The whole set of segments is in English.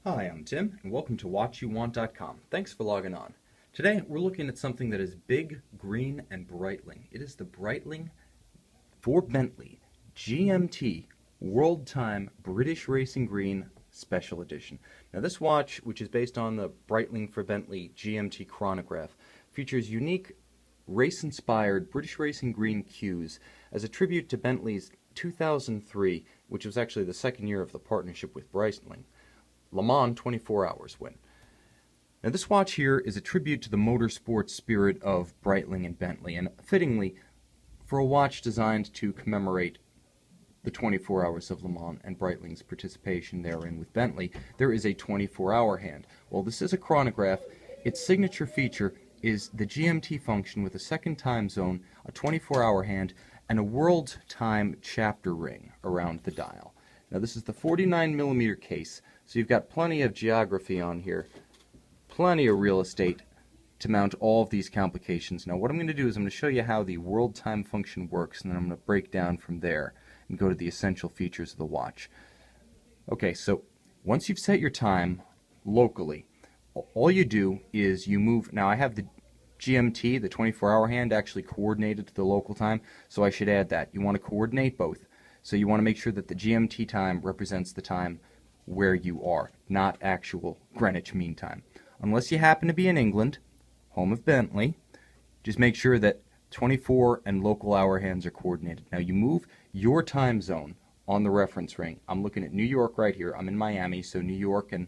Hi, I'm Tim, and welcome to WatchYouWant.com. Thanks for logging on. Today, we're looking at something that is big, green, and Breitling. It is the Breitling for Bentley GMT World Time British Racing Green Special Edition. Now, this watch, which is based on the Breitling for Bentley GMT Chronograph, features unique race-inspired British Racing Green cues as a tribute to Bentley's 2003, which was actually the second year of the partnership with Breitling, Le Mans 24 Hours win. Now, this watch here is a tribute to the motorsports spirit of Breitling and Bentley, and fittingly, for a watch designed to commemorate the 24 Hours of Le Mans and Breitling's participation therein with Bentley, there is a 24-hour hand. While this is a chronograph, its signature feature is the GMT function with a second time zone, a 24-hour hand, and a world time chapter ring around the dial. Now, this is the 49mm case, so you've got plenty of geography on here, plenty of real estate to mount all of these complications. Now, what I'm going to do is I'm going to show you how the world time function works, and then I'm going to break down from there and go to the essential features of the watch. Okay, so once you've set your time locally, all you do is you move. Now, I have the GMT, the 24-hour hand, actually coordinated to the local time, so I should add that. You want to coordinate both. So you want to make sure that the GMT time represents the time where you are, not actual Greenwich Mean Time. Unless you happen to be in England, home of Bentley, just make sure that 24 and local hour hands are coordinated. Now, you move your time zone on the reference ring. I'm looking at New York right here. I'm in Miami, so New York and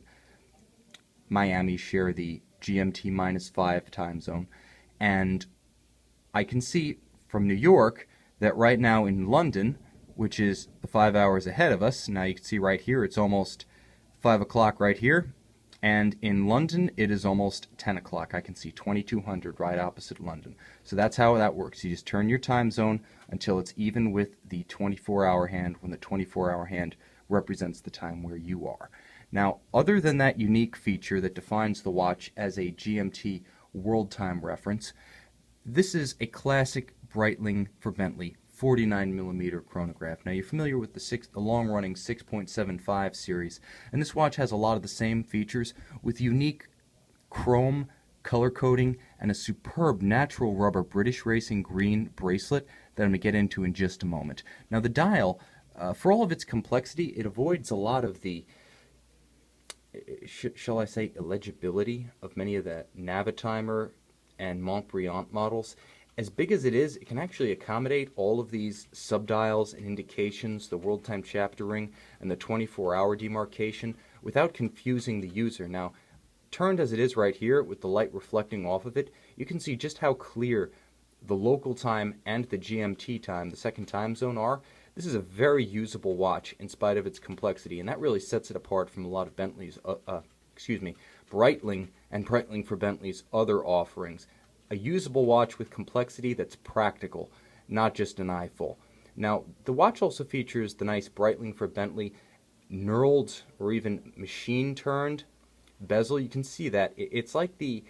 Miami share the GMT -5 time zone. And I can see from New York that right now in London, which is the 5 hours ahead of us, now you can see right here it's almost 5 o'clock right here. And in London, it is almost 10 o'clock. I can see 2200 right opposite London. So that's how that works. You just turn your time zone until it's even with the 24-hour hand, when the 24-hour hand represents the time where you are. Now, other than that unique feature that defines the watch as a GMT world time reference, this is a classic Breitling for Bentley 49mm chronograph. Now, you're familiar with the long-running 6.75 series, and this watch has a lot of the same features with unique chrome color coding and a superb natural rubber British Racing Green bracelet that I'm going to get into in just a moment. Now, the dial, for all of its complexity, it avoids a lot of the, shall I say, illegibility of many of the Navitimer and Montbriant models. As big as it is, it can actually accommodate all of these subdials and indications, the world time chapter ring, and the 24-hour demarcation without confusing the user. Now, turned as it is right here with the light reflecting off of it, you can see just how clear the local time and the GMT time, the second time zone, are. This is a very usable watch in spite of its complexity, and that really sets it apart from a lot of Bentley's, Breitling and Breitling for Bentley's other offerings. A usable watch with complexity that's practical, not just an eyeful. Now, the watch also features the nice Breitling for Bentley knurled or even machine-turned bezel. You can see that. It's like the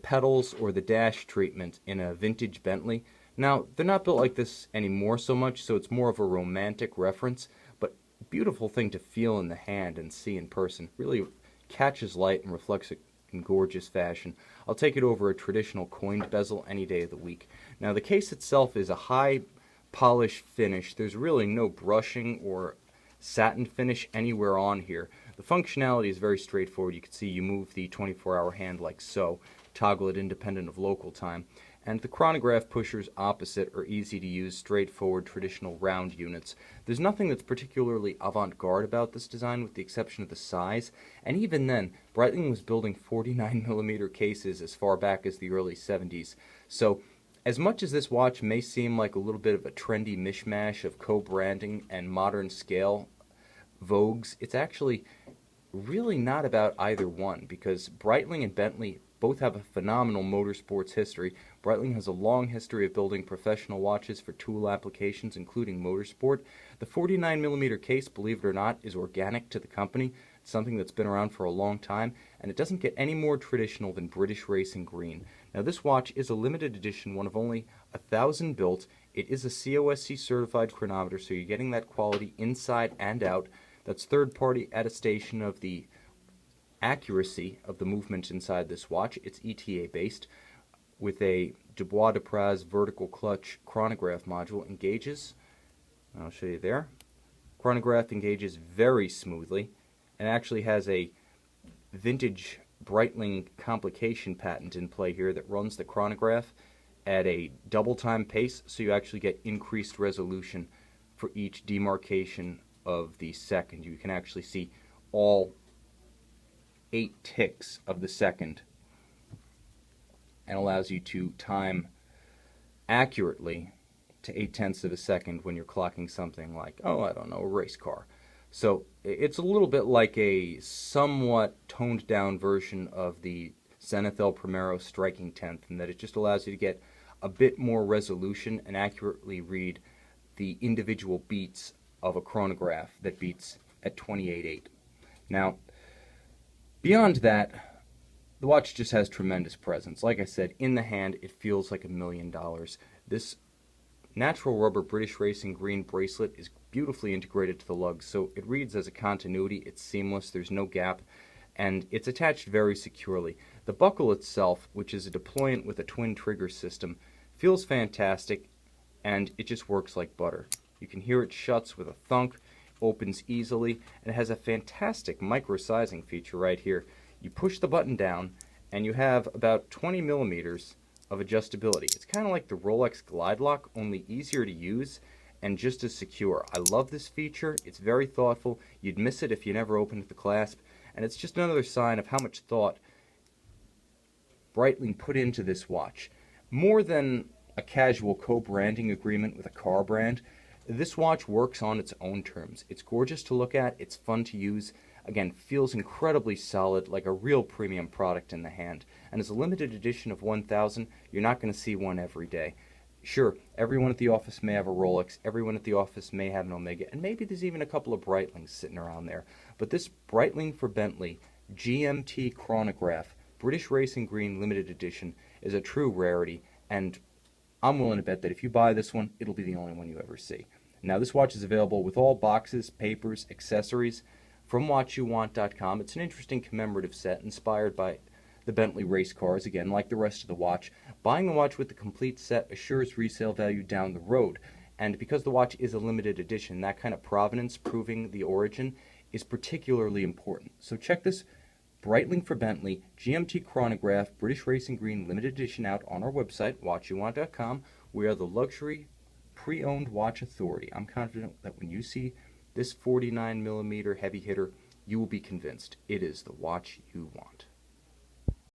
pedals or the dash treatment in a vintage Bentley. Now, they're not built like this anymore so much, so it's more of a romantic reference, but beautiful thing to feel in the hand and see in person. Really catches light and reflects it in gorgeous fashion. I'll take it over a traditional coined bezel any day of the week. Now, the case itself is a high polish finish. There's really no brushing or satin finish anywhere on here. The functionality is very straightforward. You can see you move the 24-hour hand like so, toggle it independent of local time. And the chronograph pushers opposite are easy to use, straightforward, traditional round units. There's nothing that's particularly avant-garde about this design with the exception of the size, and even then, Breitling was building 49mm cases as far back as the early 70s. So, as much as this watch may seem like a little bit of a trendy mishmash of co-branding and modern scale vogues, it's actually really not about either one, because Breitling and Bentley both have a phenomenal motorsports history. Breitling has a long history of building professional watches for tool applications, including motorsport. The 49mm case, believe it or not, is organic to the company. It's something that's been around for a long time, and it doesn't get any more traditional than British Racing Green. Now, this watch is a limited edition, one of only 1,000 built. It is a COSC certified chronometer, so you're getting that quality inside and out. That's third-party attestation of the accuracy of the movement inside this watch. It's ETA based with a Dubois-Dupraz vertical clutch chronograph module. Engages, I'll show you there. Chronograph engages very smoothly and actually has a vintage Breitling complication patent in play here that runs the chronograph at a double time pace, so you actually get increased resolution for each demarcation of the second. You can actually see all 8 ticks of the second and allows you to time accurately to 0.8 of a second when you're clocking something like, oh, I don't know, a race car. So it's a little bit like a somewhat toned down version of the Zenith El Primero striking 10th, in that it just allows you to get a bit more resolution and accurately read the individual beats of a chronograph that beats at 28.8. Now, beyond that, the watch just has tremendous presence. Like I said, in the hand, it feels like $1 million. This natural rubber British Racing green bracelet is beautifully integrated to the lug, so it reads as a continuity. It's seamless, there's no gap, and it's attached very securely. The buckle itself, which is a deployant with a twin trigger system, feels fantastic, and it just works like butter. You can hear it shuts with a thunk, opens easily, and it has a fantastic micro sizing feature right here. You push the button down, and you have about 20 millimeters of adjustability. It's kind of like the Rolex Glide Lock, only easier to use and just as secure. I love this feature. It's very thoughtful. You'd miss it if you never opened the clasp, and it's just another sign of how much thought Breitling put into this watch. More than a casual co-branding agreement with a car brand, this watch works on its own terms. It's gorgeous to look at, it's fun to use, again, feels incredibly solid, like a real premium product in the hand. And as a limited edition of 1,000, you're not going to see one every day. Sure, everyone at the office may have a Rolex, everyone at the office may have an Omega, and maybe there's even a couple of Breitlings sitting around there. But this Breitling for Bentley GMT Chronograph British Racing Green limited edition is a true rarity, and I'm willing to bet that if you buy this one, it'll be the only one you ever see. Now, this watch is available with all boxes, papers, accessories from watchyouwant.com. It's an interesting commemorative set inspired by the Bentley race cars, again, like the rest of the watch. Buying the watch with the complete set assures resale value down the road. And because the watch is a limited edition, that kind of provenance, proving the origin, is particularly important. So check this Breitling for Bentley GMT Chronograph British Racing Green limited edition out on our website, watchyouwant.com. We are the luxury pre-owned watch authority. I'm confident that when you see this 49mm heavy hitter, you will be convinced it is the watch you want.